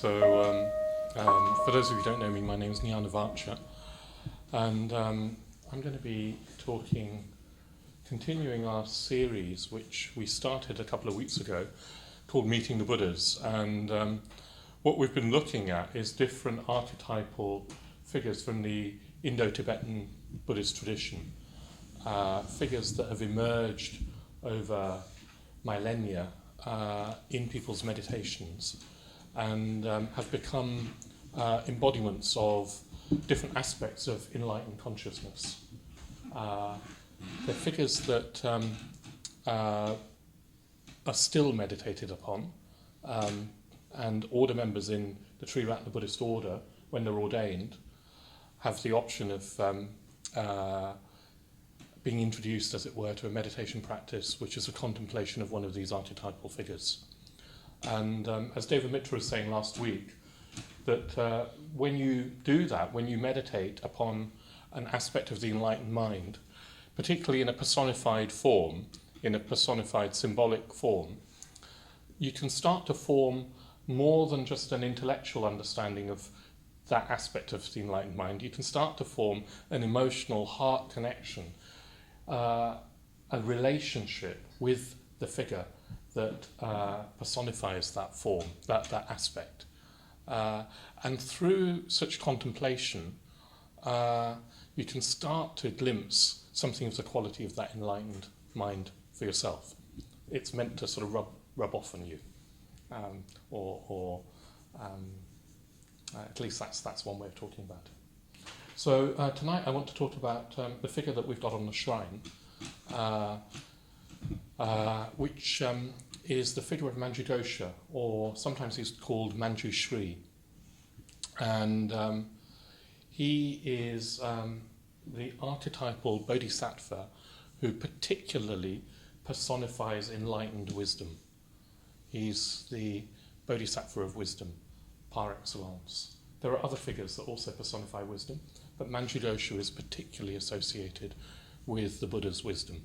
For those of you who don't know me, my name is Jnanavaca, and I'm going to be continuing our series, which we started a couple of weeks ago, called Meeting the Buddhas. And what we've been looking at is different archetypal figures from the Indo-Tibetan Buddhist tradition, figures that have emerged over millennia in people's meditations and have become embodiments of different aspects of enlightened consciousness. They're figures that are still meditated upon, and order members in the Triratna Buddhist order, when they're ordained, have the option of being introduced, as it were, to a meditation practice, which is a contemplation of one of these archetypal figures. And as David Mitra was saying last week, that when you do that, when you meditate upon an aspect of the enlightened mind, particularly in a personified form, in a personified symbolic form, you can start to form more than just an intellectual understanding of that aspect of the enlightened mind. You can start to form an emotional heart connection, a relationship with the figure that personifies that form, that aspect. And through such contemplation, you can start to glimpse something of the quality of that enlightened mind for yourself. It's meant to sort of rub off on you, or at least that's one way of talking about it. So tonight I want to talk about the figure that we've got on the shrine, which is the figure of Manjughosha, or sometimes he's called Manju Shri. And he is the archetypal Bodhisattva who particularly personifies enlightened wisdom. He's the Bodhisattva of wisdom, par excellence. There are other figures that also personify wisdom, but Manjughosha is particularly associated with the Buddha's wisdom.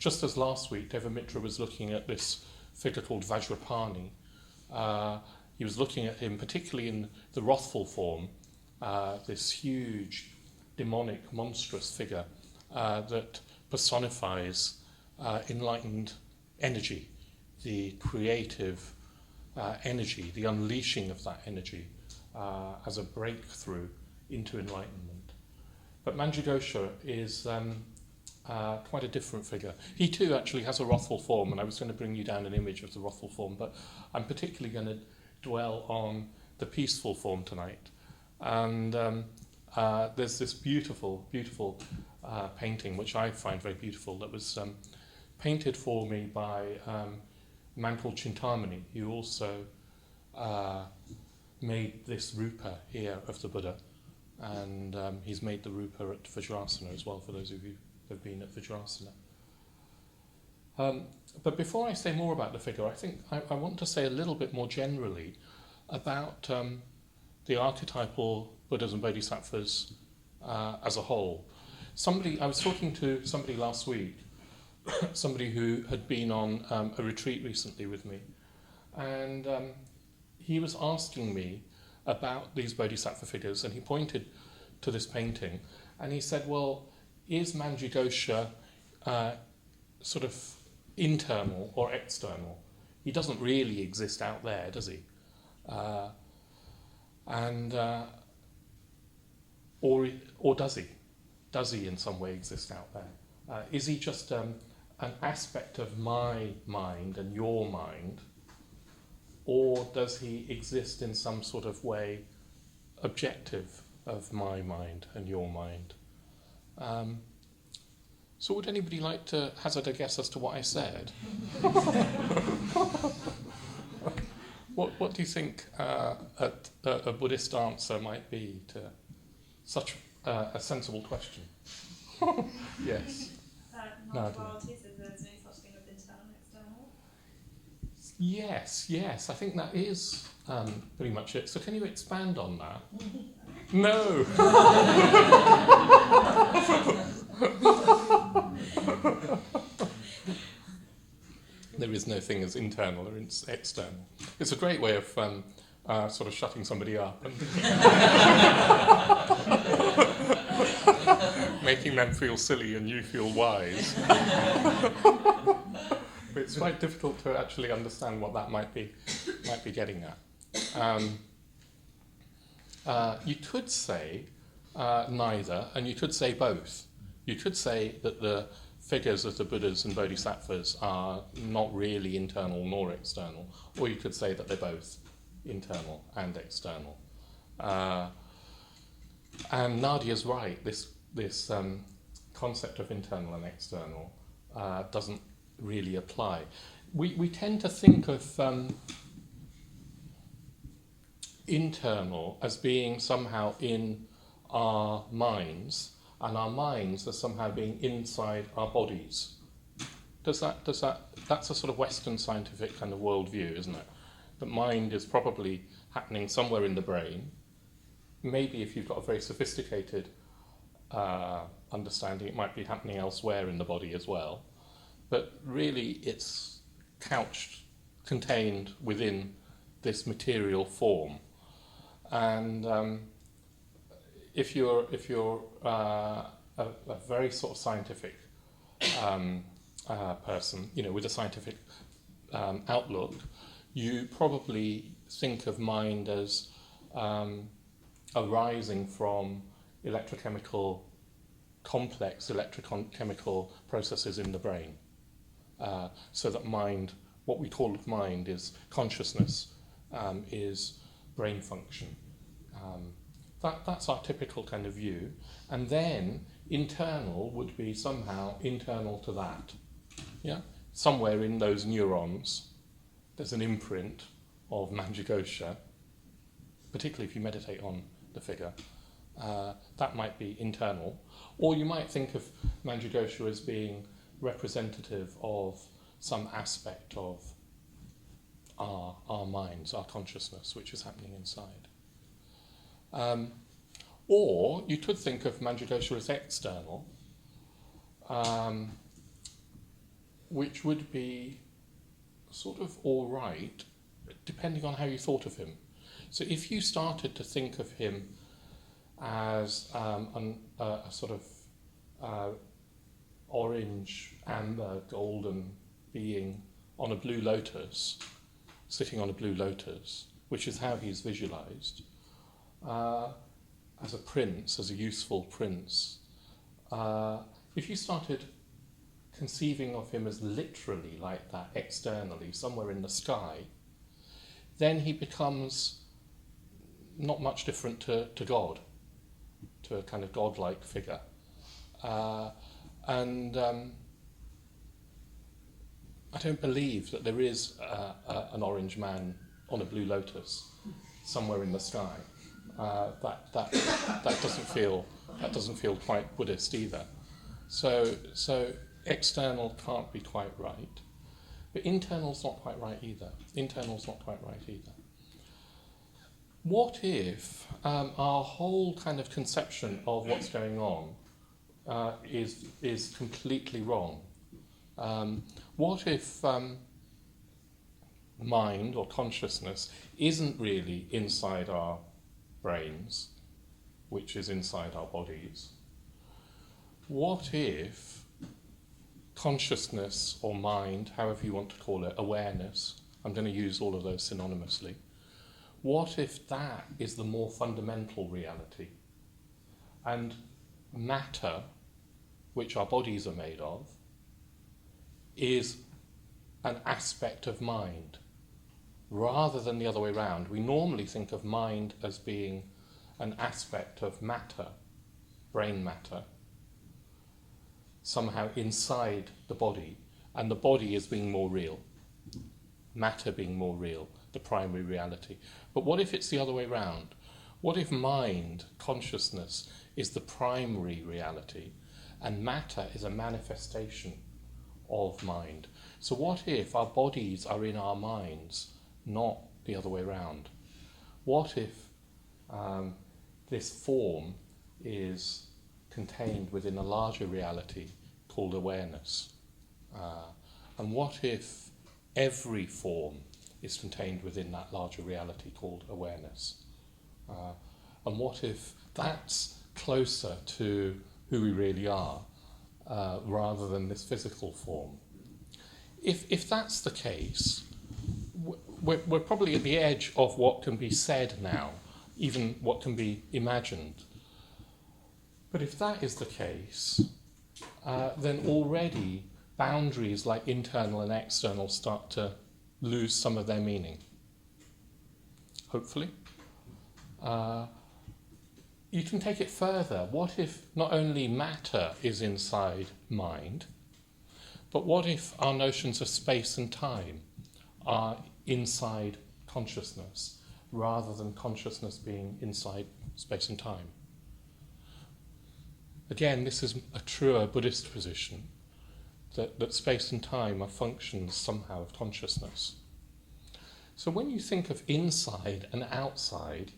Just as last week, David Mitra was looking at this figure called Vajrapani. He was looking at him particularly in the wrathful form, this huge, demonic, monstrous figure that personifies enlightened energy, the creative energy, the unleashing of that energy as a breakthrough into enlightenment. But Manjughosha is quite a different figure. He too actually has a wrathful form, and I was going to bring you down an image of the wrathful form, but I'm particularly going to dwell on the peaceful form tonight. And there's this beautiful, beautiful painting, which I find very beautiful, that was painted for me by a man called Chintamani, who also made this rupa here of the Buddha. And he's made the rupa at Vajrasana as well, for those of you who have been at Vajrasana. But before I say more about the figure, I think I want to say a little bit more generally about the archetypal Buddhas and Bodhisattvas as a whole. I was talking to somebody last week, somebody who had been on a retreat recently with me, and he was asking me about these Bodhisattva figures, and he pointed to this painting, and he said, well, is Manjughosha sort of internal or external? He doesn't really exist out there, does he? Or does he? Does he in some way exist out there? Is he just an aspect of my mind and your mind? Or does he exist in some sort of way objective of my mind and your mind? So would anybody like to hazard a guess as to what I said? What do you think a Buddhist answer might be to such a sensible question? Yes. Not dualities, if there's no such thing as internal and external? Yes, I think that is pretty much it. So can you expand on that? No! There is no thing as internal or external. It's a great way of sort of shutting somebody up and making them feel silly and you feel wise. It's quite difficult to actually understand what that might be getting at. You could say neither, and you could say both. You could say that the figures of the Buddhas and Bodhisattvas are not really internal nor external, or you could say that they're both internal and external. And Nadia's right, this concept of internal and external doesn't really apply. We tend to think of internal as being somehow in our minds, and our minds as somehow being inside our bodies. That's a sort of Western scientific kind of worldview, isn't it? The mind is probably happening somewhere in the brain. Maybe if you've got a very sophisticated understanding, it might be happening elsewhere in the body as well. But really, it's contained within this material form. And if you're a very sort of scientific person, with a scientific outlook, you probably think of mind as arising from complex electrochemical processes in the brain. So that mind, what we call mind, is consciousness, is brain function. That's our typical kind of view. And then internal would be somehow internal to that. Yeah? Somewhere in those neurons, there's an imprint of Manjughosha, particularly if you meditate on the figure. That might be internal. Or you might think of Manjughosha as being representative of some aspect of our minds, our consciousness, which is happening inside. Or you could think of Manjughosha as external, which would be sort of all right, depending on how you thought of him. So if you started to think of him as a sort of orange, amber, golden being on a blue lotus, sitting on a blue lotus, which is how he's visualized, as a prince, as a useful prince. If you started conceiving of him as literally like that, externally, somewhere in the sky, then he becomes not much different to God, to a kind of godlike figure. And I don't believe that there is an orange man on a blue lotus somewhere in the sky. That doesn't feel quite Buddhist either. So external can't be quite right, but internal's not quite right either. What if our whole kind of conception of what's going on is completely wrong? What if mind or consciousness isn't really inside our brains, which is inside our bodies? What if consciousness or mind, however you want to call it, awareness, I'm going to use all of those synonymously, what if that is the more fundamental reality? And matter, which our bodies are made of, is an aspect of mind, rather than the other way around. We normally think of mind as being an aspect of matter, brain matter, somehow inside the body, and the body as being more real, matter being more real, the primary reality. But what if it's the other way around? What if mind, consciousness, is the primary reality, and matter is a manifestation of mind? So what if our bodies are in our minds, not the other way around? What if this form is contained within a larger reality called awareness? And what if every form is contained within that larger reality called awareness. And what if that's closer to who we really are, rather than this physical form? If that's the case, we're probably at the edge of what can be said now, even what can be imagined. But if that is the case, then already boundaries like internal and external start to lose some of their meaning. Hopefully. You can take it further. What if not only matter is inside mind, but what if our notions of space and time are inside consciousness, rather than consciousness being inside space and time? Again, this is a truer Buddhist position, that space and time are functions somehow of consciousness. So when you think of inside and outside,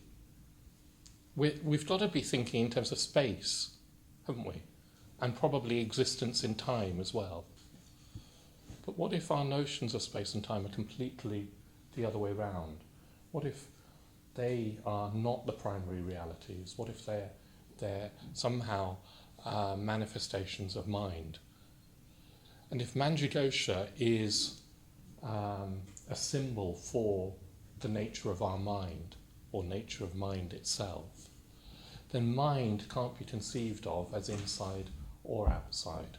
we've got to be thinking in terms of space, haven't we? And probably existence in time as well. But what if our notions of space and time are completely the other way round? What if they are not the primary realities? What if they're somehow manifestations of mind? And if Manjughosha is a symbol for the nature of our mind, or nature of mind itself, then mind can't be conceived of as inside or outside.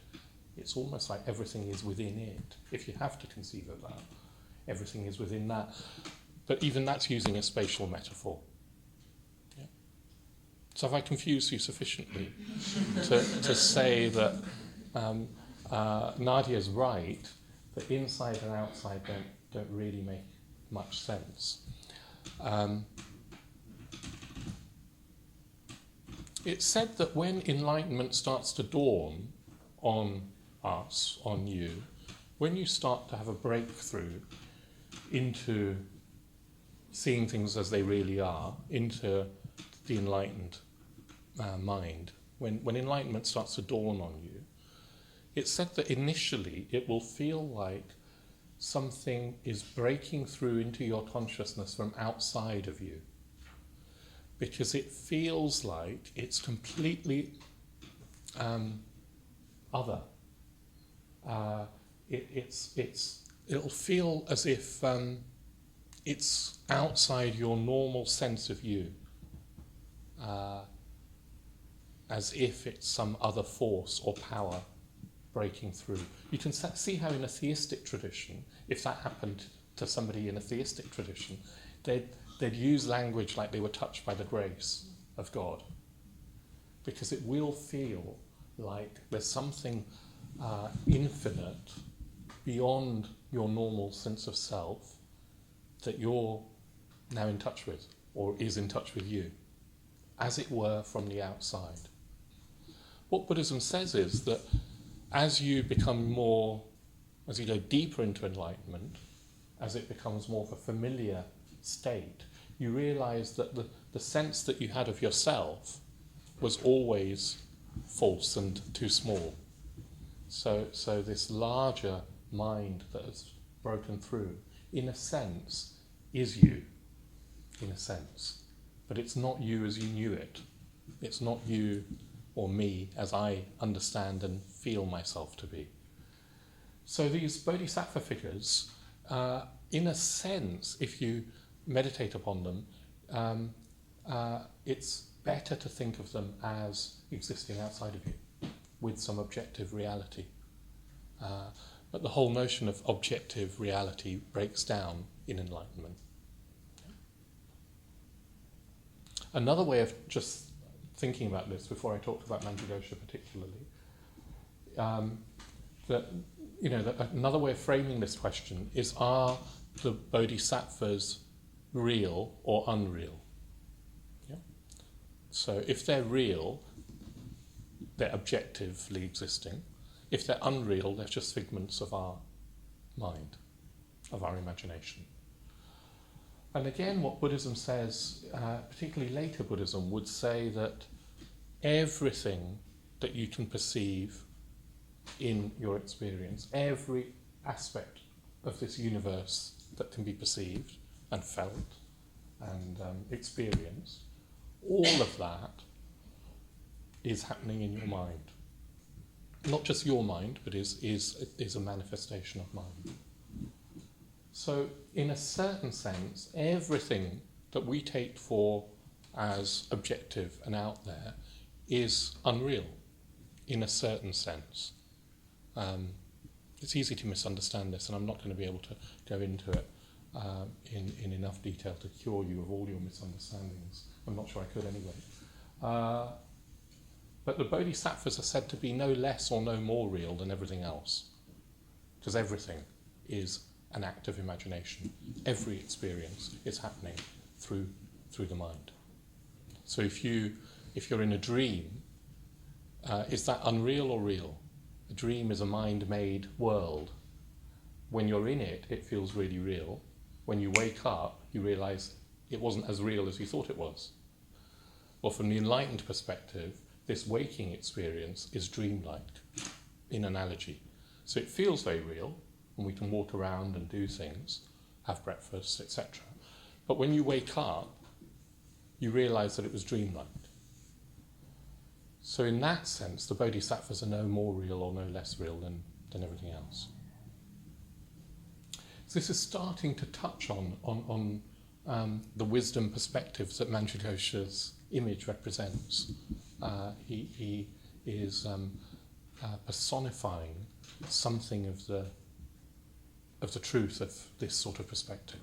It's almost like everything is within it. If you have to conceive of that, everything is within that. But even that's using a spatial metaphor. Yeah. So have I confused you sufficiently to say that Nadia's right, that inside and outside don't really make much sense? It's said that when enlightenment starts to dawn on us, on you, when you start to have a breakthrough into seeing things as they really are, into the enlightened mind, when enlightenment starts to dawn on you, it's said that initially it will feel like something is breaking through into your consciousness from outside of you, because it feels like it's completely other. It'll feel as if it's outside your normal sense of you, as if it's some other force or power breaking through. You can see how in a theistic tradition, if that happened to somebody in a theistic tradition, they'd use language like they were touched by the grace of God, because it will feel like there's something infinite beyond your normal sense of self that you're now in touch with, or is in touch with you, as it were from the outside. What Buddhism says is that as you go deeper into enlightenment, as it becomes more of a familiar state, you realize that the sense that you had of yourself was always false and too small. So this larger mind that has broken through, in a sense, is you, in a sense. But it's not you as you knew it. It's not you or me as I understand and feel myself to be. So these bodhisattva figures, in a sense, if you meditate upon them, it's better to think of them as existing outside of you, with some objective reality. But the whole notion of objective reality breaks down in enlightenment. Another way of just thinking about this, before I talked about Manjughosha particularly, another way of framing this question is, are the bodhisattvas real or unreal? Yeah? So if they're real, they're objectively existing. If they're unreal, they're just figments of our mind, of our imagination. And again, what Buddhism says, particularly later Buddhism, would say that everything that you can perceive in your experience, every aspect of this universe that can be perceived and felt and experienced, all of that is happening in your mind. Not just your mind, but is a manifestation of mind. So in a certain sense, everything that we take for as objective and out there is unreal in a certain sense. It's easy to misunderstand this, and I'm not going to be able to go into it in enough detail to cure you of all your misunderstandings. I'm not sure I could anyway. But the Bodhisattvas are said to be no less or no more real than everything else, because everything is an act of imagination. Every experience is happening through the mind. So if you're in a dream, is that unreal or real? A dream is a mind-made world. When you're in it, it feels really real. When you wake up, you realise it wasn't as real as you thought it was. Well, from the enlightened perspective, this waking experience is dreamlike, in analogy. So it feels very real, and we can walk around and do things, have breakfast, etc. But when you wake up, you realise that it was dreamlike. So in that sense, the Bodhisattvas are no more real or no less real than everything else. So this is starting to touch on the wisdom perspectives that Manjughosha's image represents. He is personifying something of the truth of this sort of perspective.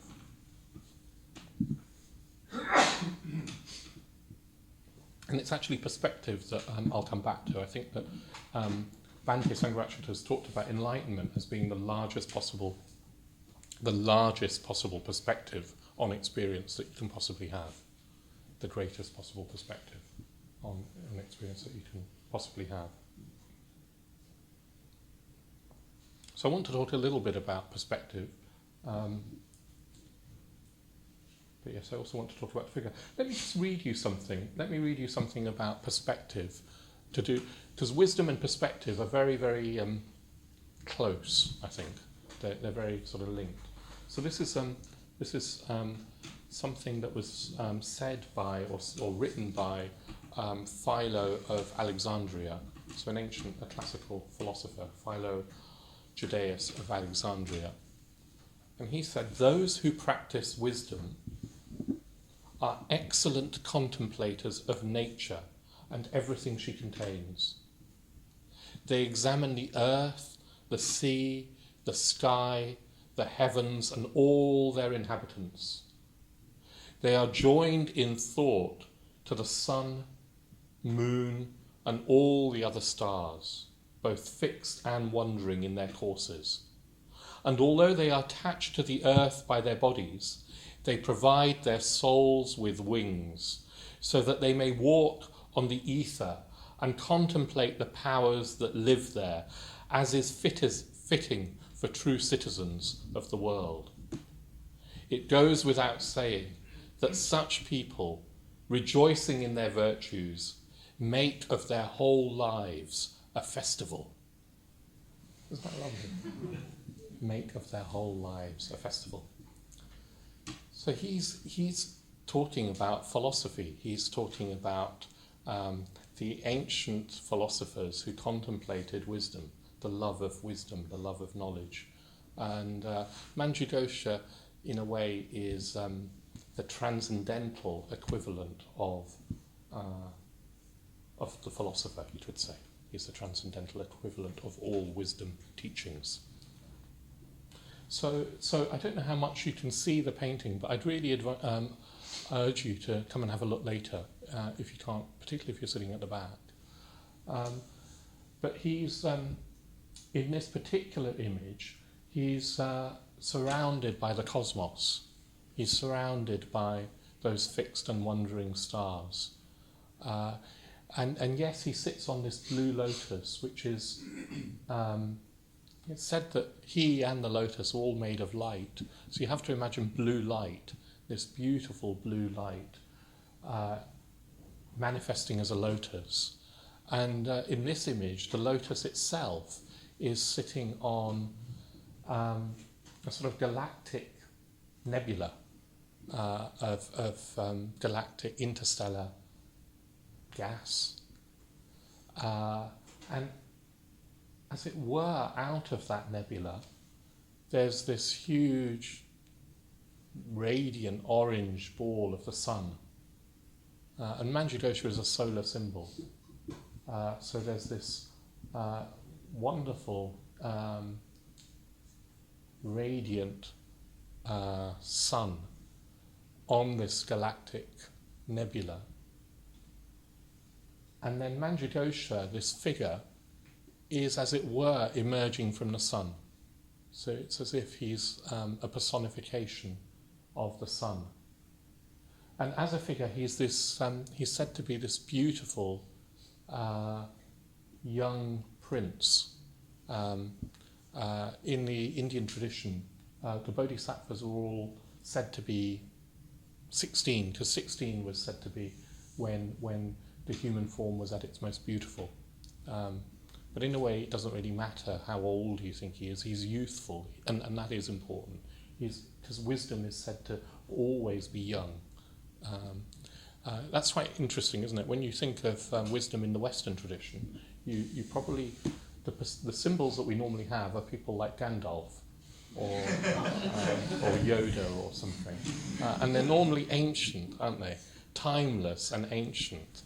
And it's actually perspective that I'll come back to. I think that Bhante Sangharakshita has talked about enlightenment as being the largest possible perspective on experience that you can possibly have, the greatest possible perspective on an experience that you can possibly have. So I want to talk a little bit about perspective, but yes, I also want to talk about figure. Let me just read you something. Let me read you something about perspective, because wisdom and perspective are very, very close. I think they're very sort of linked. So this is something that was said by or written by Philo of Alexandria, so a classical philosopher, Philo Judaeus of Alexandria. And he said, "Those who practice wisdom are excellent contemplators of nature and everything she contains. They examine the earth, the sea, the sky, the heavens, and all their inhabitants. They are joined in thought to the sun, moon, and all the other stars, both fixed and wandering in their courses. And although they are attached to the earth by their bodies, they provide their souls with wings, so that they may walk on the ether and contemplate the powers that live there, as is fitting for true citizens of the world. It goes without saying that such people, rejoicing in their virtues, make of their whole lives a festival." Isn't that lovely? Make of their whole lives a festival. So he's talking about philosophy. He's talking about the ancient philosophers who contemplated wisdom, the love of wisdom, the love of knowledge. And Manjughosha, in a way, is the transcendental equivalent of the philosopher, you could say. He's the transcendental equivalent of all wisdom teachings. So I don't know how much you can see the painting, but I'd really urge you to come and have a look later, if you can't, particularly if you're sitting at the back. But he's, in this particular image, he's surrounded by the cosmos. He's surrounded by those fixed and wandering stars. And yes, he sits on this blue lotus, which is... it's said that he and the lotus are all made of light. So you have to imagine blue light, this beautiful blue light, manifesting as a lotus. And in this image, the lotus itself is sitting on a sort of galactic nebula of galactic interstellar gas. And as it were, out of that nebula, there's this huge radiant orange ball of the sun. And Manjughosha is a solar symbol. So there's this wonderful radiant sun on this galactic nebula. And then Manjughosha, this figure, is as it were emerging from the sun. So it's as if he's a personification of the sun. And as a figure, he's said to be this beautiful young prince. In the Indian tradition, the Bodhisattvas are all said to be 16, because 16 was said to be when the human form was at its most beautiful. But in a way, it doesn't really matter how old you think he is. He's youthful, and that is important. Because wisdom is said to always be young. That's quite interesting, isn't it? When you think of wisdom in the Western tradition, you probably the symbols that we normally have are people like Gandalf or Yoda or something, and they're normally ancient, aren't they? Timeless and ancient.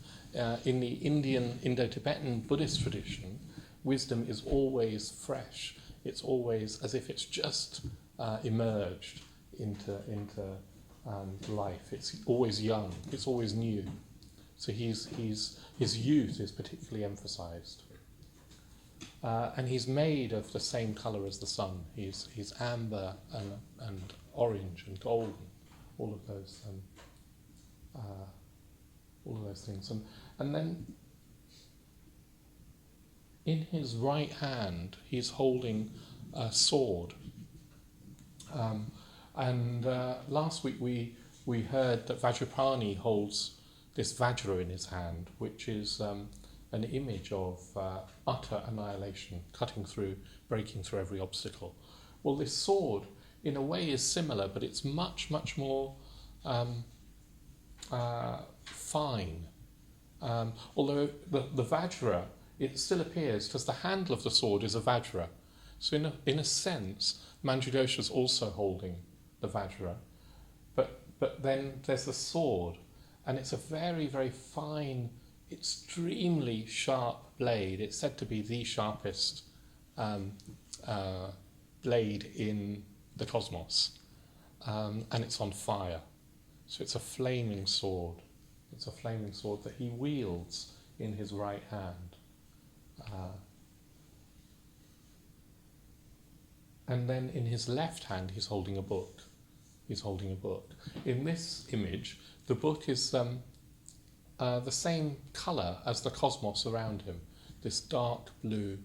In the Indian, Indo-Tibetan Buddhist tradition, wisdom is always fresh. It's always as if it's just emerged into life. It's always young. It's always new. So his youth is particularly emphasized. And he's made of the same colour as the sun. He's amber and orange and golden, all of those things. And then in his right hand, he's holding a sword. And last week we heard that Vajrapani holds this Vajra in his hand, which is an image of utter annihilation, cutting through, breaking through every obstacle. Well, this sword, in a way, is similar, but it's much, much more fine. Although the Vajra, it still appears, because the handle of the sword is a Vajra. So in a sense, Manjughosha is also holding the Vajra. But then there's the sword, and it's a very, very fine, extremely sharp blade. It's said to be the sharpest blade in the cosmos, and it's on fire. So it's a flaming sword. It's a flaming sword that he wields in his right hand. And then in his left hand, he's holding a book. In this image, the book is the same colour as the cosmos around him, this dark blue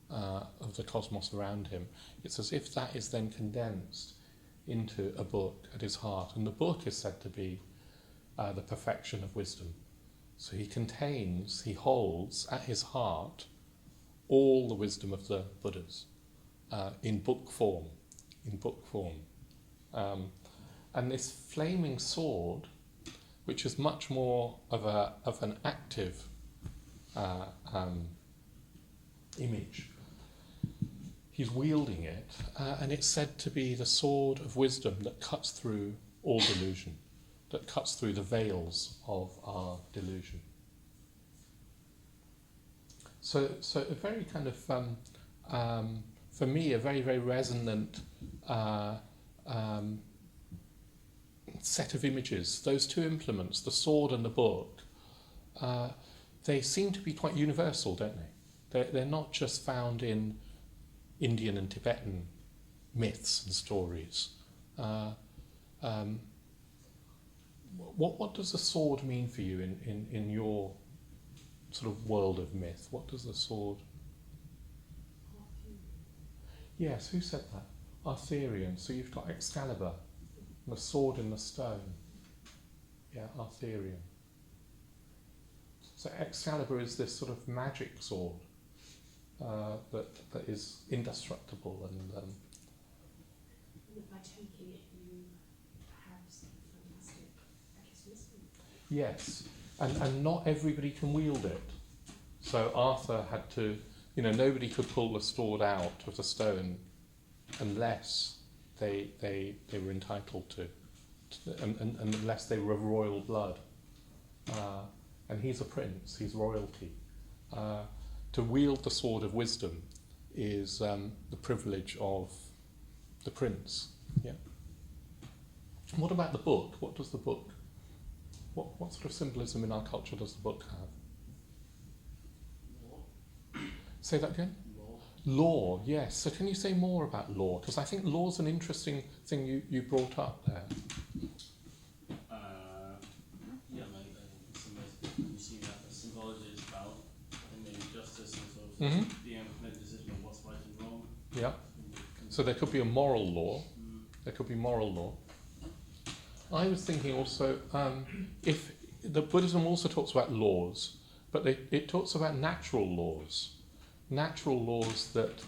of the cosmos around him. It's as if that is then condensed into a book at his heart. And the book is said to be the perfection of wisdom. So he holds at his heart all the wisdom of the Buddhas in book form. And this flaming sword, which is much more of an active image, he's wielding it, and it's said to be the sword of wisdom that cuts through all delusion, that cuts through the veils of our delusion. So a very kind of, for me, a very, very resonant set of images. Those two implements, the sword and the book, they seem to be quite universal, don't they? They're not just found in Indian and Tibetan myths and stories. What does the sword mean for you in your sort of world of myth? What does the sword... Yes, who said that? Arthurian. So you've got Excalibur, the sword in the stone. Yeah, Arthurian. So Excalibur is this sort of magic sword that is indestructible and... By taking it, you Yes, and not everybody can wield it. So Arthur had to, nobody could pull the sword out of the stone unless they were entitled to, and unless they were of royal blood. And he's a prince, he's royalty. To wield the sword of wisdom is the privilege of the prince. Yeah. What about the book? What does the book? What sort of symbolism in our culture does the book have? Law. Say that again? Law. Law, yes. So can you say more about law? Because I think law's an interesting thing you brought up there. Yeah, like you see that the symbology is about maybe justice and sort of being able to make a decision on what's right and wrong. Yeah. So there could be a moral law. There could be moral law. I was thinking also, if the Buddhism also talks about laws, but it talks about natural laws that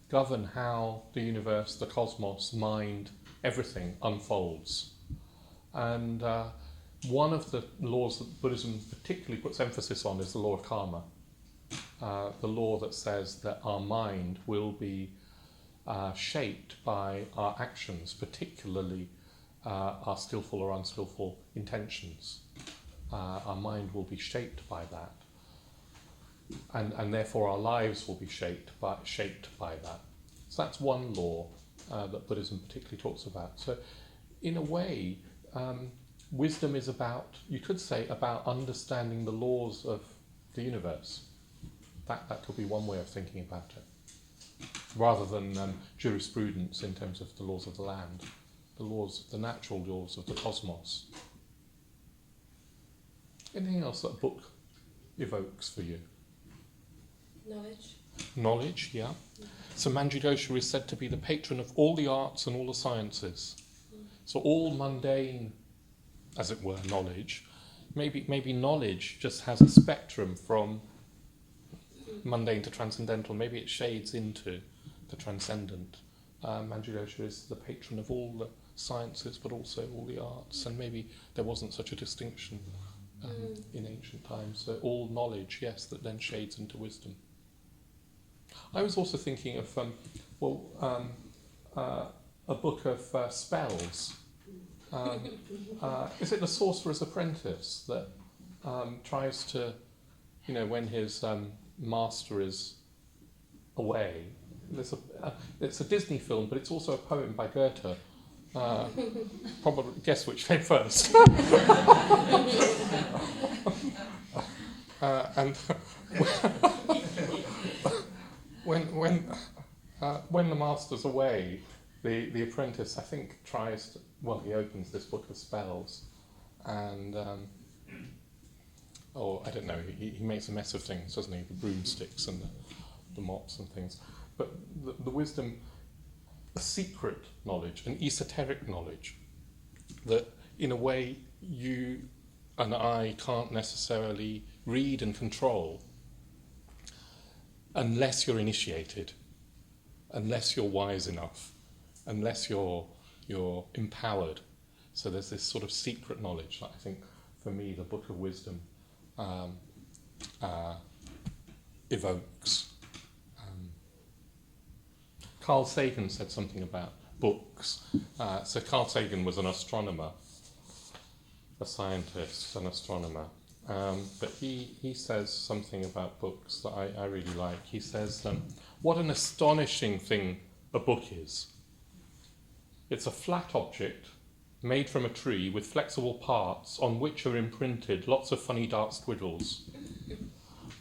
govern how the universe, the cosmos, mind, everything unfolds. And one of the laws that Buddhism particularly puts emphasis on is the law of karma, the law that says that our mind will be shaped by our actions, particularly our skillful or unskillful intentions. Our mind will be shaped by that, and therefore our lives will be shaped by that. So that's one law that Buddhism particularly talks about. So, in a way, wisdom is about, you could say, about understanding the laws of the universe. That could be one way of thinking about it, rather than jurisprudence in terms of the laws of the land. The natural laws of the cosmos. Anything else that a book evokes for you? Knowledge. Knowledge, yeah. So Manjughosha is said to be the patron of all the arts and all the sciences. So all mundane, as it were, knowledge. Maybe knowledge just has a spectrum from mundane to transcendental. Maybe it shades into the transcendent. Manjughosha is the patron of all the sciences, but also all the arts, and maybe there wasn't such a distinction in ancient times. So all knowledge, yes, that then shades into wisdom. I was also thinking of a book of spells. Is it The Sorcerer's Apprentice that tries to, when his master is away? It's a Disney film, but it's also a poem by Goethe. Probably guess which came first. And when the master's away, the apprentice, I think, tries to. Well, he opens this book of spells, and I don't know. He makes a mess of things, doesn't he? The broomsticks and the mops and things. But the wisdom, a secret knowledge, an esoteric knowledge, that in a way you and I can't necessarily read and control unless you're initiated, unless you're wise enough, unless you're empowered. So there's this sort of secret knowledge that I think, for me, the Book of Wisdom evokes. Carl Sagan said something about books. So Carl Sagan was an astronomer, a scientist, an astronomer. But he says something about books that I really like. He says, what an astonishing thing a book is. It's a flat object made from a tree with flexible parts on which are imprinted lots of funny dark squiggles.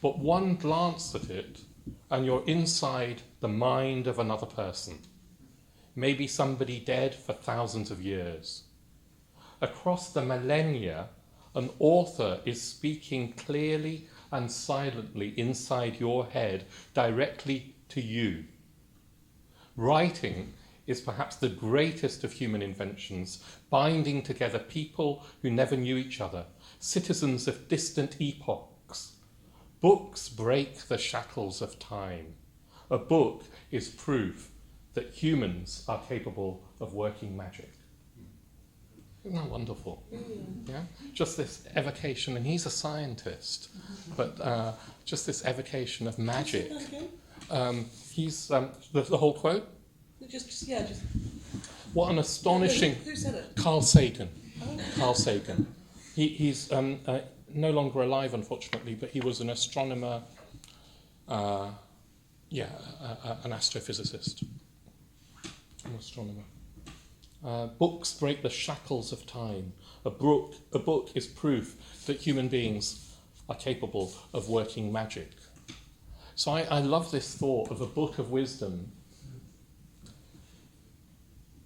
But one glance at it and you're inside the mind of another person, maybe somebody dead for thousands of years. Across the millennia, an author is speaking clearly and silently inside your head, directly to you. Writing is perhaps the greatest of human inventions, binding together people who never knew each other, citizens of distant epochs. Books break the shackles of time. A book is proof that humans are capable of working magic. Isn't that wonderful? Yeah, just this evocation, and he's a scientist, but just this evocation of magic. He's the whole quote. Just. What an astonishing! Who said it? Carl Sagan. Oh. Carl Sagan. He's no longer alive, unfortunately, but he was an astronomer. An astrophysicist, an astronomer. Books break the shackles of time. A book is proof that human beings are capable of working magic. So I love this thought of a book of wisdom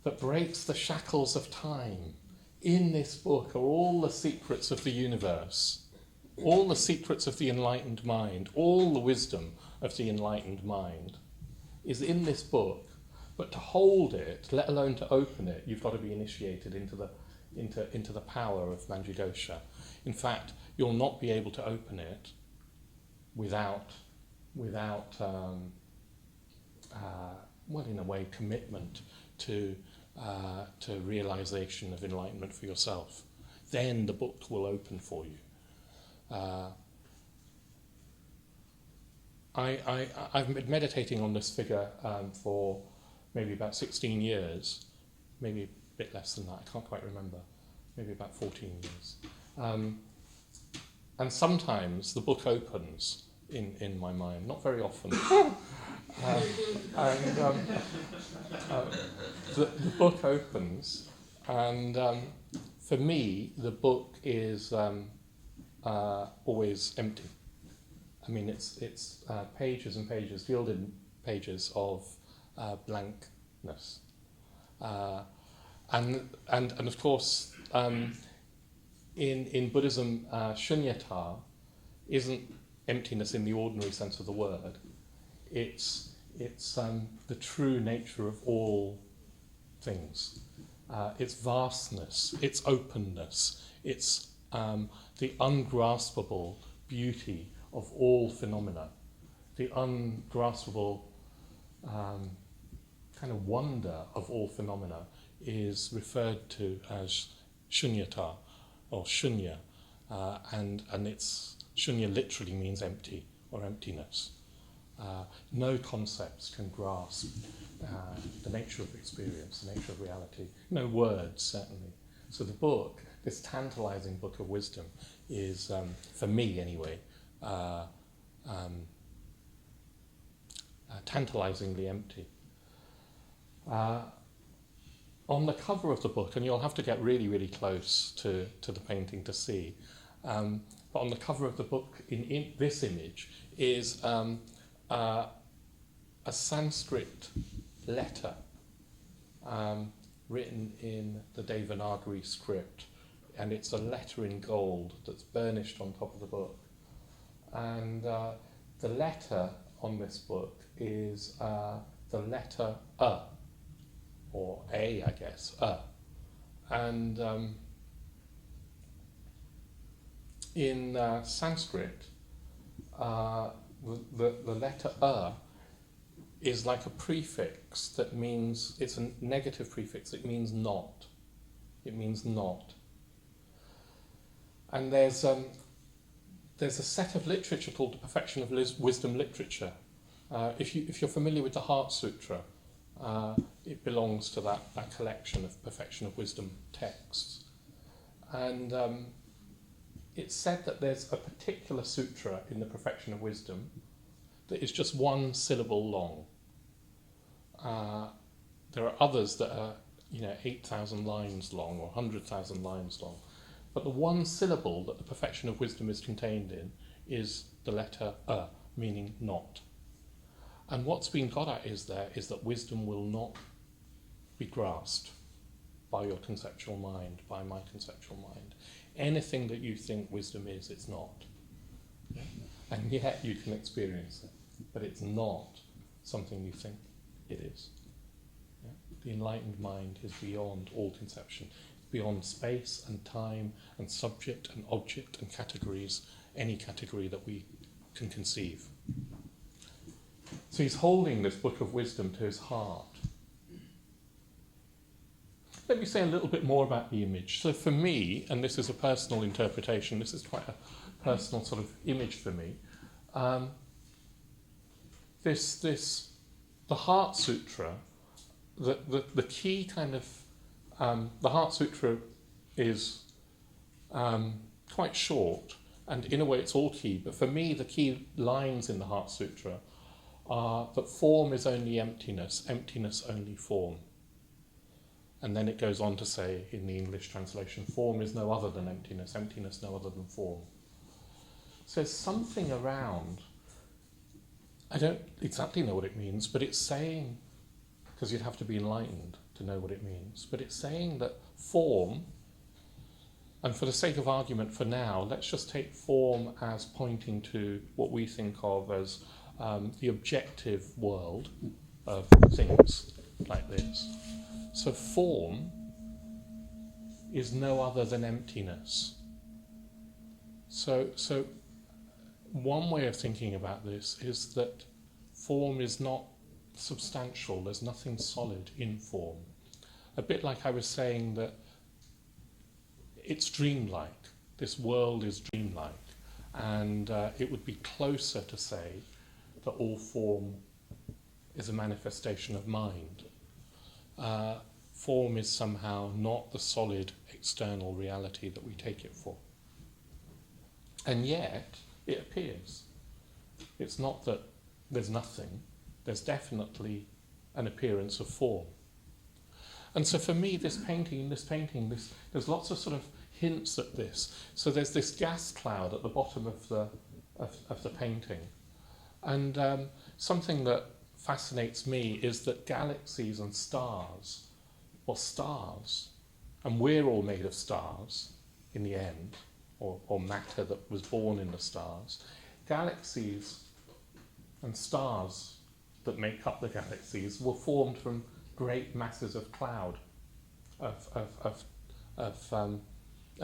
that breaks the shackles of time. In this book are all the secrets of the universe, all the secrets of the enlightened mind, all the wisdom of the enlightened mind is in this book. But to hold it, let alone to open it, you've got to be initiated into the power of Manjughosha. In fact, you'll not be able to open it without in a way, commitment to realization of enlightenment for yourself. Then the book will open for you. I've been meditating on this figure for maybe about 16 years, maybe a bit less than that, I can't quite remember, maybe about 14 years. And sometimes the book opens in my mind, not very often. The book opens, and for me, the book is always empty. I mean, it's pages and pages, gilded pages of blankness, and of course, in Buddhism, shunyata isn't emptiness in the ordinary sense of the word. It's the true nature of all things. It's vastness. It's openness. It's the ungraspable beauty of all phenomena, the ungraspable kind of wonder of all phenomena is referred to as shunyata or shunya, and it's shunya literally means empty or emptiness. No concepts can grasp the nature of experience, the nature of reality. No words, certainly. So the book, this tantalizing book of wisdom, is, for me anyway, tantalizingly empty. On the cover of the book, and you'll have to get really, really close to the painting to see, but on the cover of the book, in this image, is a Sanskrit letter written in the Devanagari script, and it's a letter in gold that's burnished on top of the book. And the letter on this book is the letter A, or A, I guess, A. And in Sanskrit, the letter A is like a prefix that means, it's a negative prefix, it means not. It means not. And there's a set of literature called the Perfection of Wisdom literature. If you're familiar with the Heart Sutra, it belongs to that collection of Perfection of Wisdom texts. And it's said that there's a particular sutra in the Perfection of Wisdom that is just one syllable long. There are others that are 8,000 lines long or 100,000 lines long. But the one syllable that the Perfection of Wisdom is contained in is the letter A, meaning not. And what's being got at is that wisdom will not be grasped by your conceptual mind, by my conceptual mind. Anything that you think wisdom is, it's not. Yeah? And yet you can experience it, but it's not something you think it is. Yeah? The enlightened mind is beyond all conception, beyond space and time and subject and object and categories, any category that we can conceive. So he's holding this book of wisdom to his heart. let me say a little bit more about the image. So for me, and this is a personal interpretation, this is quite a personal sort of image for me, the Heart Sutra, the key kind of, the Heart Sutra is quite short, and in a way it's all key, but for me the key lines in the Heart Sutra are that form is only emptiness, emptiness only form. And then it goes on to say in the English translation, form is no other than emptiness, emptiness no other than form. So there's something around, I don't exactly know what it means, but it's saying, because you'd have to be enlightened to know what it means, but it's saying that form, and for the sake of argument for now, let's just take form as pointing to what we think of as the objective world of things like this. So form is no other than emptiness. So one way of thinking about this is that form is not substantial, there's nothing solid in form. A bit like I was saying that it's dreamlike, this world is dreamlike, and it would be closer to say that all form is a manifestation of mind. Form is somehow not the solid external reality that we take it for. And yet, it appears. It's not that there's nothing, there's definitely an appearance of form. And so for me, this painting, there's lots of sort of hints at this. So there's this gas cloud at the bottom of the painting. And something that fascinates me is that galaxies and stars, and we're all made of stars in the end, or matter that was born in the stars. Galaxies and stars that make up the galaxies were formed from great masses of cloud, of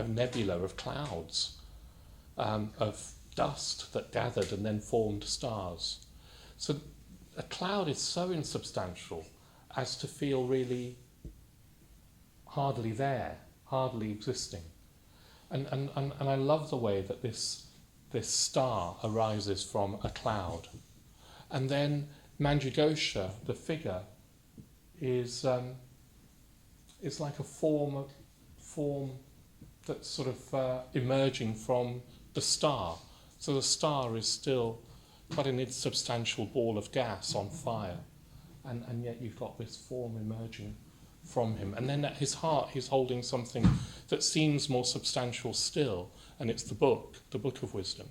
nebula, of clouds, of dust that gathered and then formed stars. So a cloud is so insubstantial as to feel really hardly there, hardly existing. And I love the way that this star arises from a cloud. And then Manjughosha, the figure, is like a form that's sort of emerging from the star. So the star is still quite an insubstantial ball of gas on fire, and yet you've got this form emerging from him. And then at his heart he's holding something that seems more substantial still, and it's the book of wisdom.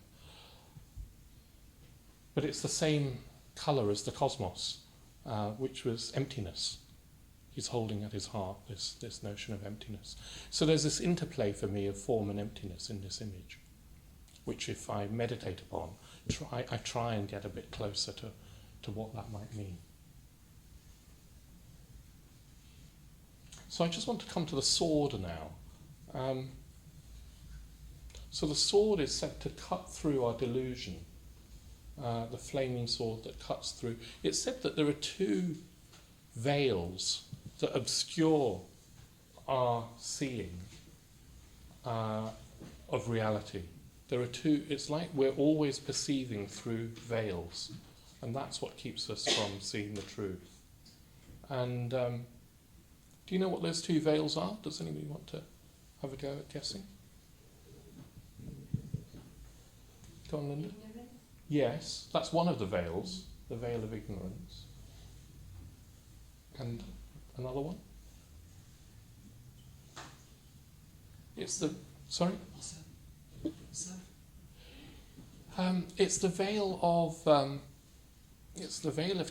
But it's the same colour as the cosmos, which was emptiness. He's holding at his heart this notion of emptiness. So there's this interplay for me of form and emptiness in this image, which if I meditate upon, I try and get a bit closer to what that might mean. So I just want to come to the sword now. So the sword is said to cut through our delusion, the flaming sword that cuts through. It's said that there are two veils that obscure our seeing of reality. There are two, it's like we're always perceiving through veils, and that's what keeps us from seeing the truth. And do you know what those two veils are? Does anybody want to have a go at guessing? Go on, Linda. Ignorance. Yes, that's one of the veils, the veil of ignorance. And another one? It's the, sorry? It's the veil of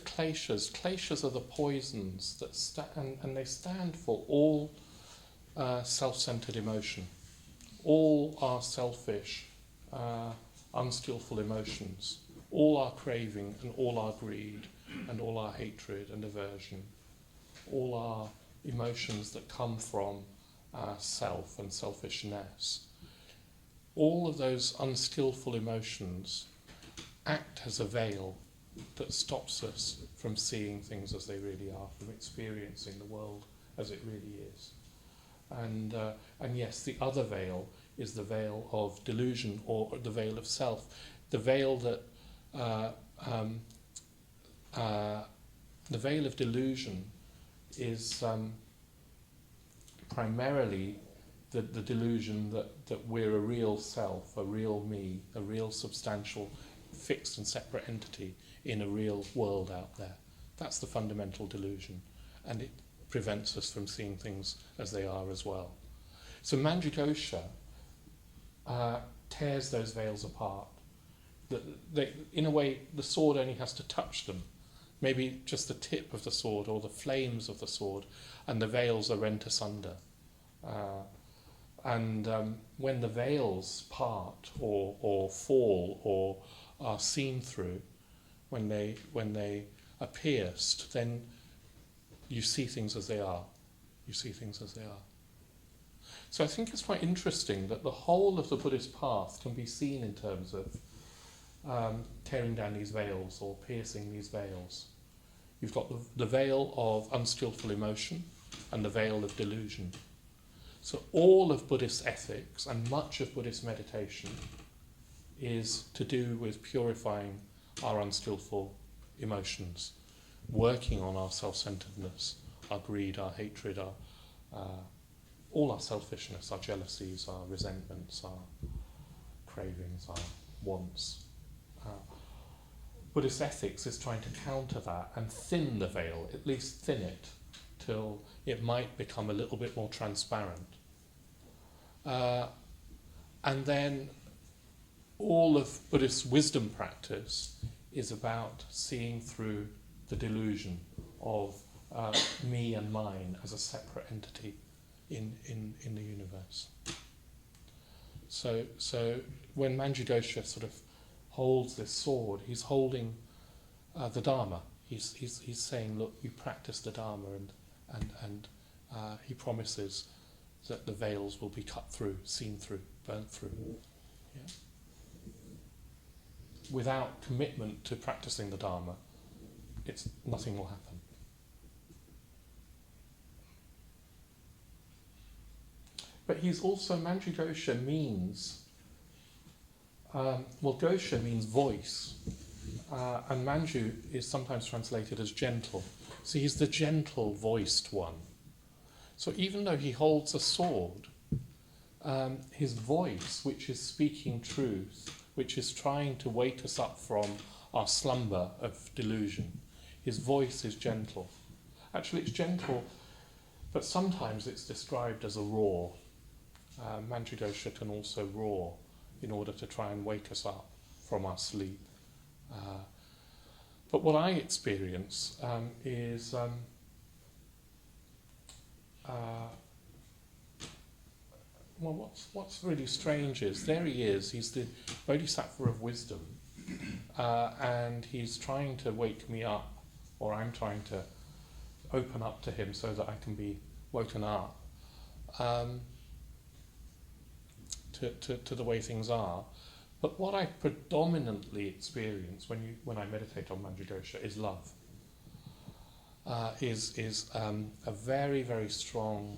kleshas. Kleshas are the poisons that and they stand for all self-centered emotion. All our selfish, unskillful emotions. All our craving and all our greed and all our hatred and aversion. All our emotions that come from self and selfishness. All of those unskillful emotions act as a veil that stops us from seeing things as they really are, from experiencing the world as it really is. And yes, the other veil is the veil of delusion, or the veil of self, the veil that the veil of delusion is primarily the delusion that we're a real self, a real me, a real substantial, fixed and separate entity in a real world out there. That's the fundamental delusion, and it prevents us from seeing things as they are as well. So Manjughosha tears those veils apart. In a way, the sword only has to touch them, maybe just the tip of the sword or the flames of the sword, and the veils are rent asunder. When the veils part or fall or are seen through, when they are pierced, then you see things as they are. You see things as they are. So I think it's quite interesting that the whole of the Buddhist path can be seen in terms of tearing down these veils or piercing these veils. You've got the veil of unskillful emotion and the veil of delusion. So all of Buddhist ethics and much of Buddhist meditation is to do with purifying our unskillful emotions, working on our self-centeredness, our greed, our hatred, all our selfishness, our jealousies, our resentments, our cravings, our wants. Buddhist ethics is trying to counter that and thin the veil, at least thin it, till it might become a little bit more transparent. And then all of Buddhist wisdom practice is about seeing through the delusion of me and mine as a separate entity in the universe. So when Manjughosha sort of holds this sword, he's holding the Dharma. He's saying, look, you practice the Dharma, and he promises that the veils will be cut through, seen through, burnt through. Yeah. Without commitment to practicing the Dharma, nothing will happen. But he's also, Manjughosha means, Ghosha means voice, and Manju is sometimes translated as gentle. So he's the gentle voiced one. So even though he holds a sword, his voice, which is speaking truth, which is trying to wake us up from our slumber of delusion, his voice is gentle. Actually, it's gentle, but sometimes it's described as a roar. Manjughosha can also roar in order to try and wake us up from our sleep. But what I experience is what's really strange is there he is. He's the Bodhisattva of wisdom, and he's trying to wake me up, or I'm trying to open up to him so that I can be woken up to the way things are. But what I predominantly experience when I meditate on Manjughosha is love. Is a very, very strong,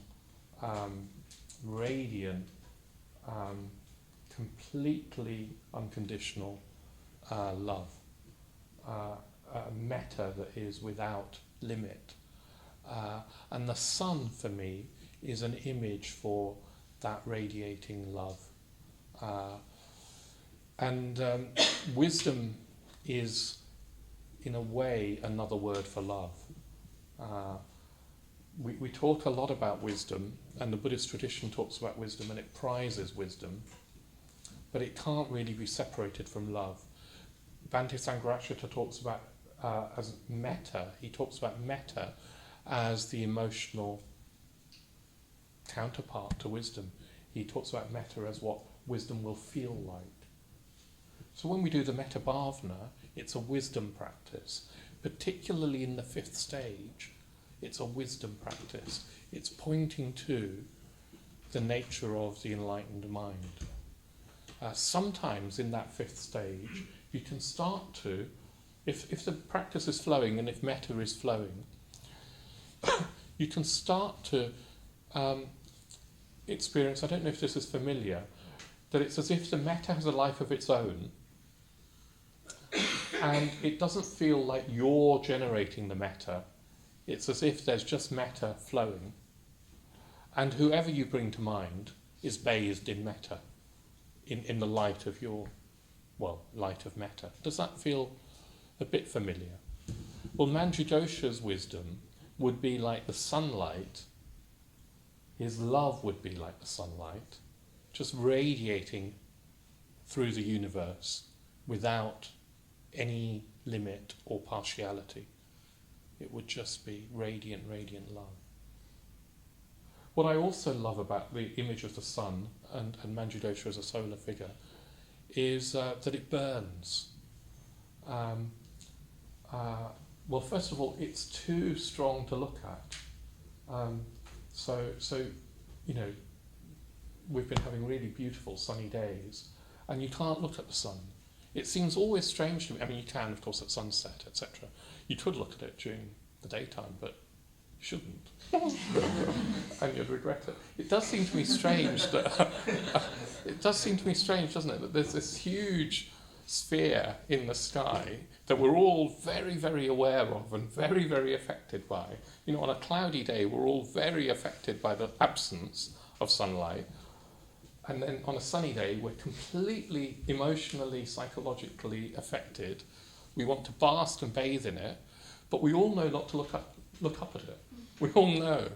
radiant, completely unconditional love. A metta that is without limit. And the sun, for me, is an image for that radiating love. And wisdom is, in a way, another word for love. We talk a lot about wisdom, and the Buddhist tradition talks about wisdom, and it prizes wisdom, but it can't really be separated from love. Bhante Sangharakshita talks about as metta. He talks about metta as the emotional counterpart to wisdom. He talks about metta as what wisdom will feel like. So when we do the metta bhavana, it's a wisdom practice. Particularly in the fifth stage, it's a wisdom practice. It's pointing to the nature of the enlightened mind. Sometimes in that fifth stage, you can start to, if the practice is flowing and if metta is flowing, you can start to experience, I don't know if this is familiar, that it's as if the metta has a life of its own, and it doesn't feel like you're generating the metta. It's as if there's just metta flowing, and whoever you bring to mind is bathed in metta, in the light of your, light of metta. Does that feel a bit familiar? Well, Manjughosha's wisdom would be like the sunlight. His love would be like the sunlight, just radiating through the universe without any limit or partiality. It would just be radiant, radiant love. What I also love about the image of the sun and Manjughosha as a solar figure is that it burns. Well, first of all, it's too strong to look at. So we've been having really beautiful sunny days, and you can't look at the sun. It seems always strange to me. I mean, you can, of course, at sunset, etc. You could look at it during the daytime, but you shouldn't, and you'd regret it. It does seem to me strange that it does seem to me strange, doesn't it, that there's this huge sphere in the sky that we're all very, very aware of and very, very affected by. On a cloudy day, we're all very affected by the absence of sunlight. And then on a sunny day, we're completely emotionally, psychologically affected. We want to bask and bathe in it, but we all know not to look up at it. We all know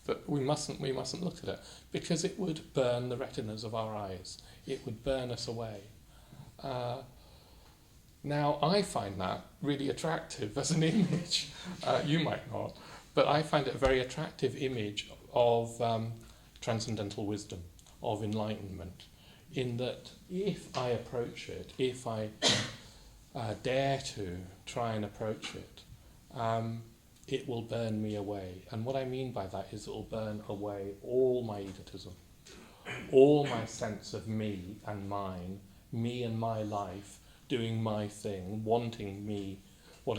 that we mustn't look at it, because it would burn the retinas of our eyes. It would burn us away. Now, I find that really attractive as an image. You might not, but I find it a very attractive image of transcendental wisdom, of enlightenment, in that if I approach it, if I dare to try and approach it, it will burn me away. And what I mean by that is it will burn away all my egotism, all my sense of me and mine, me and my life, doing my thing, wanting what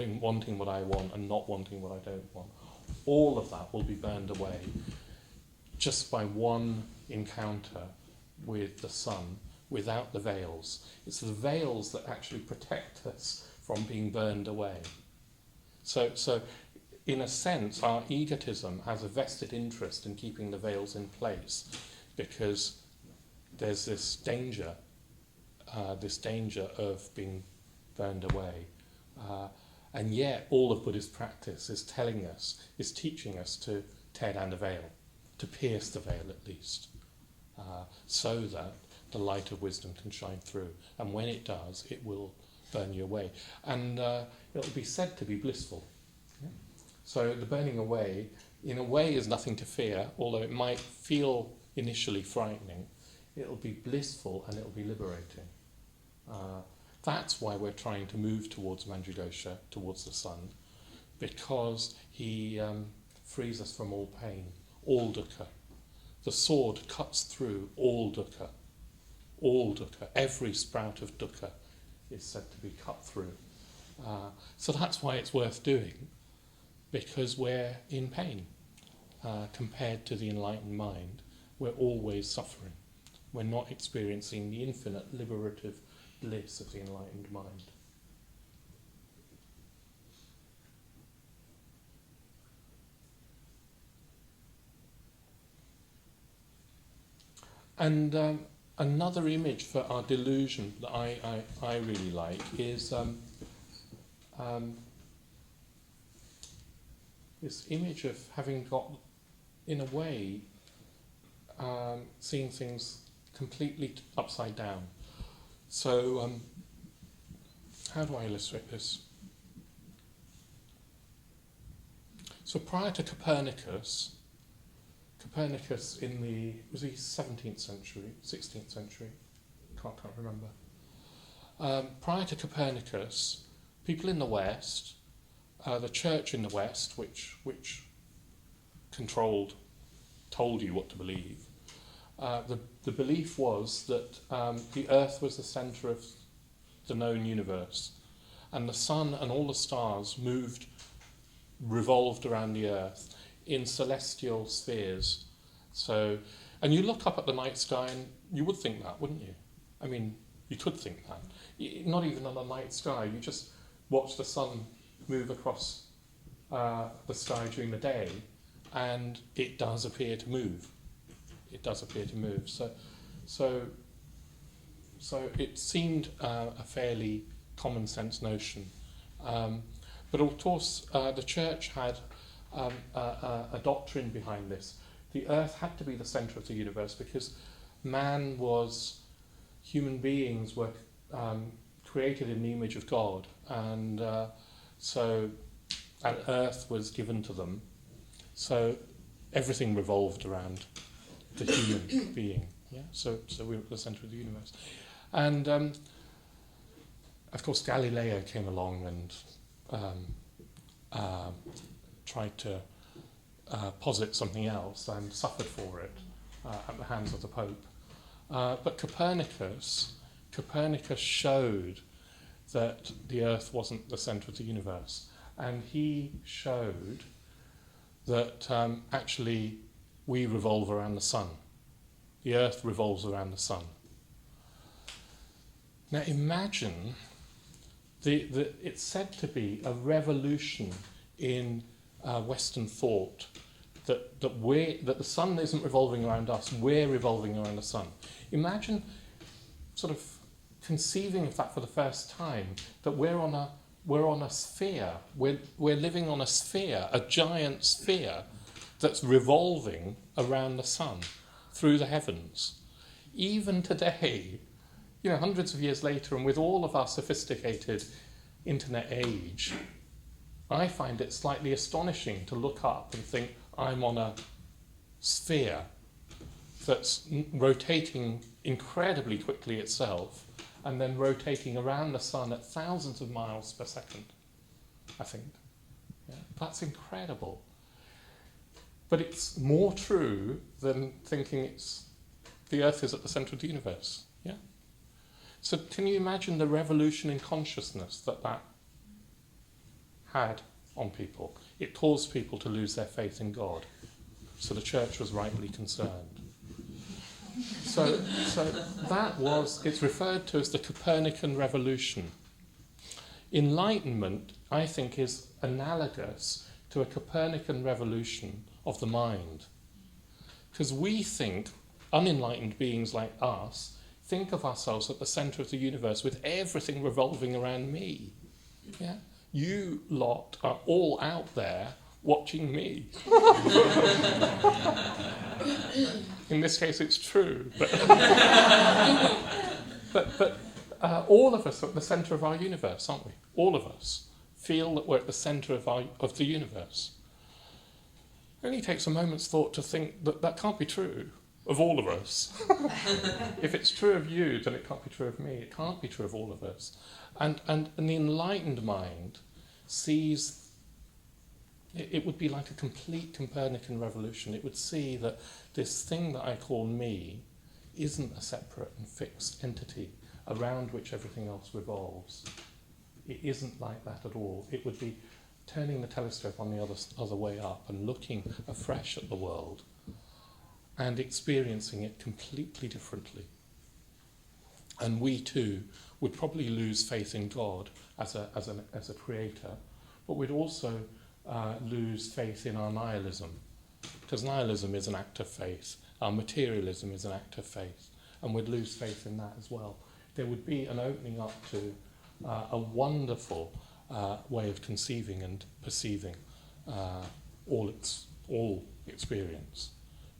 I want and not wanting what I don't want. All of that will be burned away just by one encounter with the sun, without the veils. It's the veils that actually protect us from being burned away. So in a sense, our egotism has a vested interest in keeping the veils in place, because there's this danger of being burned away. And yet all of Buddhist practice is teaching us to tear down the veil, to pierce the veil at least, so that the light of wisdom can shine through. And when it does, it will burn you away. And it'll be said to be blissful. Yeah? So the burning away, in a way, is nothing to fear, although it might feel initially frightening. It'll be blissful and it'll be liberating. That's why we're trying to move towards Manjughosha, towards the sun, because he frees us from all pain, all dukkha. The sword cuts through all dukkha. All dukkha, every sprout of dukkha is said to be cut through. So that's why it's worth doing, because we're in pain. Compared to the enlightened mind, we're always suffering. We're not experiencing the infinite liberative bliss of the enlightened mind. And another image for our delusion that I really like is this image of having got, in a way, seeing things completely upside down. So, how do I illustrate this? So prior to Copernicus in the, was he 17th century, 16th century? Can't remember. Prior to Copernicus, people in the West, the church in the West, which told you what to believe, the belief was that the Earth was the centre of the known universe, and the sun and all the stars revolved around the Earth in celestial spheres. So, And you look up at the night sky and you would think that, wouldn't you? I mean, you could think that. Not even on the night sky, you just watch the sun move across the sky during the day, and it does appear to move. It does appear to move. So it seemed a fairly common sense notion. But of course, the church had a doctrine behind this. The earth had to be the centre of the universe because human beings were created in the image of God, and an earth was given to them. So everything revolved around the human being. Yeah. So we were at the centre of the universe, and of course Galileo came along and tried to posit something else and suffered for it at the hands of the Pope. But Copernicus showed that the Earth wasn't the centre of the universe, and he showed that actually we revolve around the sun. The Earth revolves around the sun. Now imagine it's said to be a revolution in Western thought that the sun isn't revolving around us, we're revolving around the sun. Imagine sort of conceiving of that for the first time, that we're on a sphere, we're living on a sphere, a giant sphere that's revolving around the sun through the heavens. Even today, hundreds of years later, and with all of our sophisticated internet age, I find it slightly astonishing to look up and think I'm on a sphere that's rotating incredibly quickly itself and then rotating around the sun at thousands of miles per second, I think. Yeah, that's incredible. But it's more true than thinking the Earth is at the centre of the universe. Yeah. So can you imagine the revolution in consciousness that had on people? It caused people to lose their faith in God. So the church was rightly concerned. So it's referred to as the Copernican revolution. Enlightenment, I think, is analogous to a Copernican revolution of the mind. Because we think, unenlightened beings like us, think of ourselves at the centre of the universe with everything revolving around me. Yeah? You lot are all out there watching me. In this case, it's true, but all of us are at the centre of our universe, aren't we? All of us feel that we're at the centre of the universe. It only takes a moment's thought to think that can't be true of all of us. If it's true of you, then it can't be true of me. It can't be true of all of us. And the enlightened mind sees it would be like a complete Copernican revolution. It would see that this thing that I call me isn't a separate and fixed entity around which everything else revolves. It isn't like that at all. It would be turning the telescope on the other way up and looking afresh at the world and experiencing it completely differently. And we too would probably lose faith in God as a creator, but we'd also lose faith in our nihilism, because nihilism is an act of faith, our materialism is an act of faith, and we'd lose faith in that as well. There would be an opening up to a wonderful way of conceiving and perceiving all experience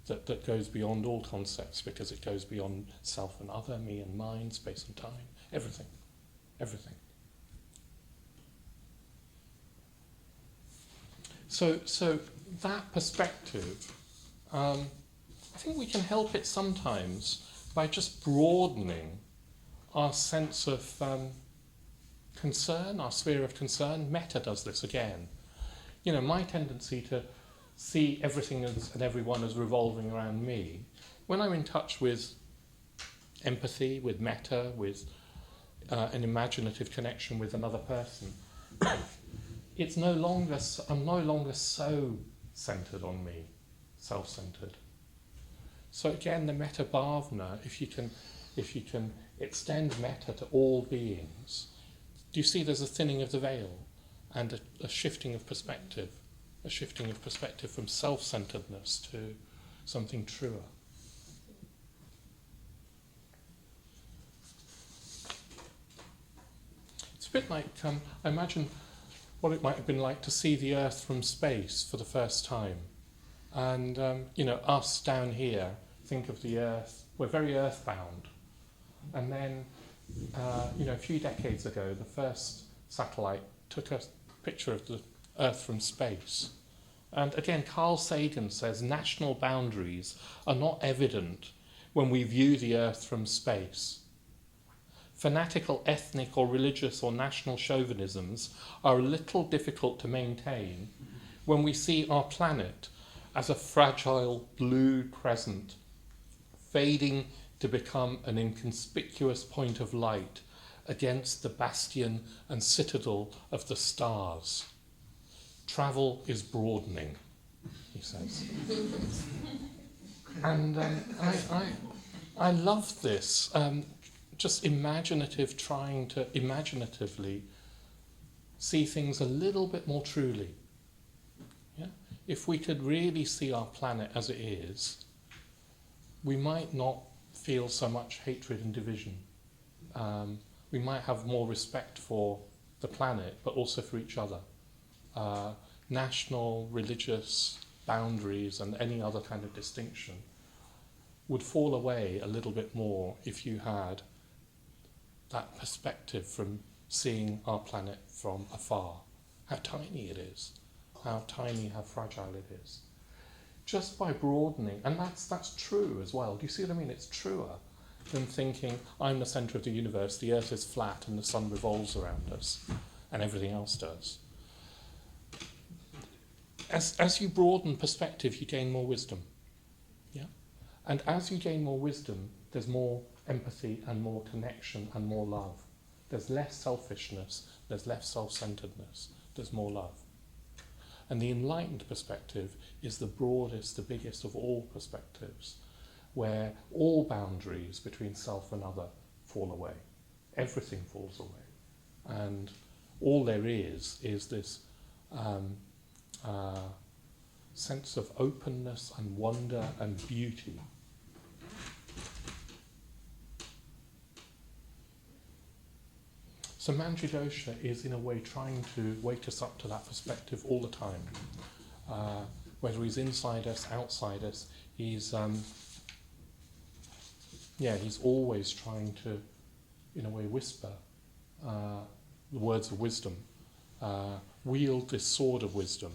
that goes beyond all concepts, because it goes beyond self and other, me and mine, space and time, everything. So that perspective, I think we can help it sometimes by just broadening our sense of concern, our sphere of concern. Metta does this again. My tendency to see everything and everyone as revolving around me, when I'm in touch with empathy, with metta, with an imaginative connection with another person, I'm no longer so centred on me, self-centred. So again, the metta bhavana, if you can extend metta to all beings, do you see there's a thinning of the veil and a shifting of perspective, from self-centeredness to something truer. It's a bit like, I imagine what it might have been like to see the Earth from space for the first time. And, us down here, think of the Earth, we're very earthbound. And then, a few decades ago, the first satellite took a picture of the Earth from space. And again, Carl Sagan says national boundaries are not evident when we view the Earth from space. Fanatical ethnic or religious or national chauvinisms are a little difficult to maintain when we see our planet as a fragile blue crescent, fading to become an inconspicuous point of light against the bastion and citadel of the stars. Travel is broadening, he says. And I love this. Just trying to imaginatively see things a little bit more truly. Yeah? If we could really see our planet as it is, we might not feel so much hatred and division. We might have more respect for the planet, but also for each other. National, religious boundaries and any other kind of distinction would fall away a little bit more if you had that perspective from seeing our planet from afar. How tiny it is, how fragile it is. Just by broadening, and that's true as well. Do you see what I mean? It's truer than thinking, I'm the centre of the universe, the earth is flat and the sun revolves around us, and everything else does. As you broaden perspective, you gain more wisdom. Yeah? And as you gain more wisdom, there's more empathy and more connection and more love. There's less selfishness, there's less self-centeredness, there's more love. And the enlightened perspective is the broadest, the biggest of all perspectives, where all boundaries between self and other fall away. Everything falls away. And all there is this sense of openness and wonder and beauty. So Manjughosha is in a way trying to wake us up to that perspective all the time. Whether he's inside us, outside us, he's always trying to, in a way, whisper the words of wisdom, wield this sword of wisdom,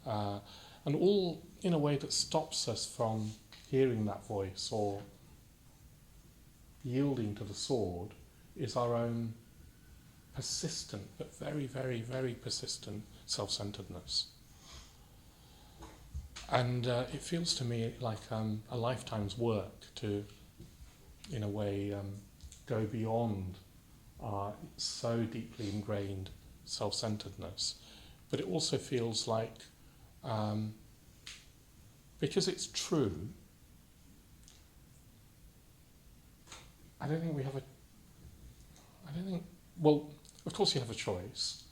and all in a way that stops us from hearing that voice or yielding to the sword is our own persistent, but very, very, very persistent self-centeredness. And it feels to me like a lifetime's work to, in a way, go beyond our so deeply ingrained self-centeredness. But it also feels like, because it's true, well, of course you have a choice,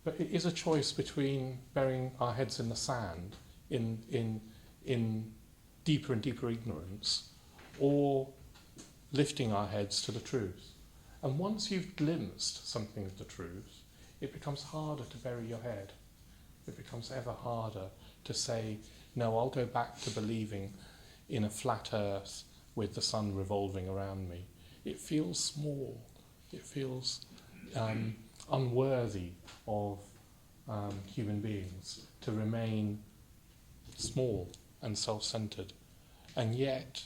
but it is a choice between burying our heads in the sand in deeper and deeper ignorance, or lifting our heads to the truth. And once you've glimpsed something of the truth, it becomes harder to bury your head. It becomes ever harder to say, no, I'll go back to believing in a flat earth with the sun revolving around me. It feels small. It feels unworthy of human beings to remain small and self-centered. And yet,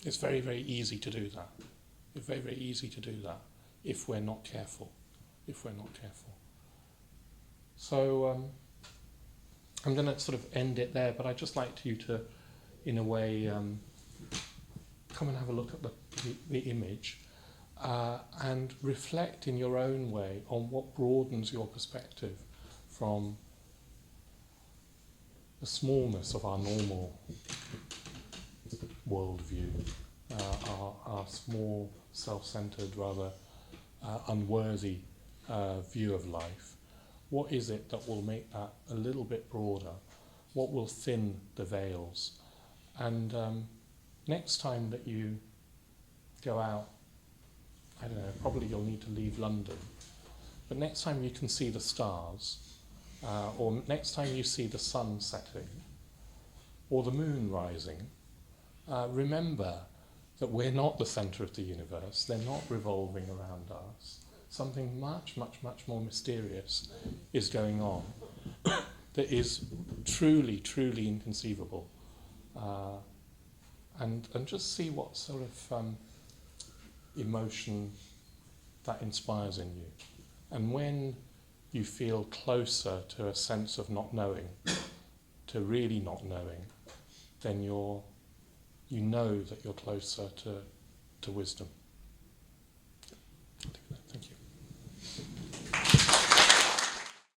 it's very, very easy to do that. It's very, very easy to do that if we're not careful. So I'm going to sort of end it there, but I'd just like you to, in a way, come and have a look at the image and reflect in your own way on what broadens your perspective from the smallness of our normal worldview, our small, self-centered, rather unworthy view of life. What is it that will make that a little bit broader? What will thin the veils? And next time that you go out, I don't know, probably you'll need to leave London, but next time you can see the stars, or next time you see the sun setting, or the moon rising, remember that we're not the centre of the universe, they're not revolving around us. Something much, much, much more mysterious is going on that is truly, truly inconceivable. And just see what sort of emotion that inspires in you. And when you feel closer to a sense of not knowing, to really not knowing, then you know that you're closer to wisdom.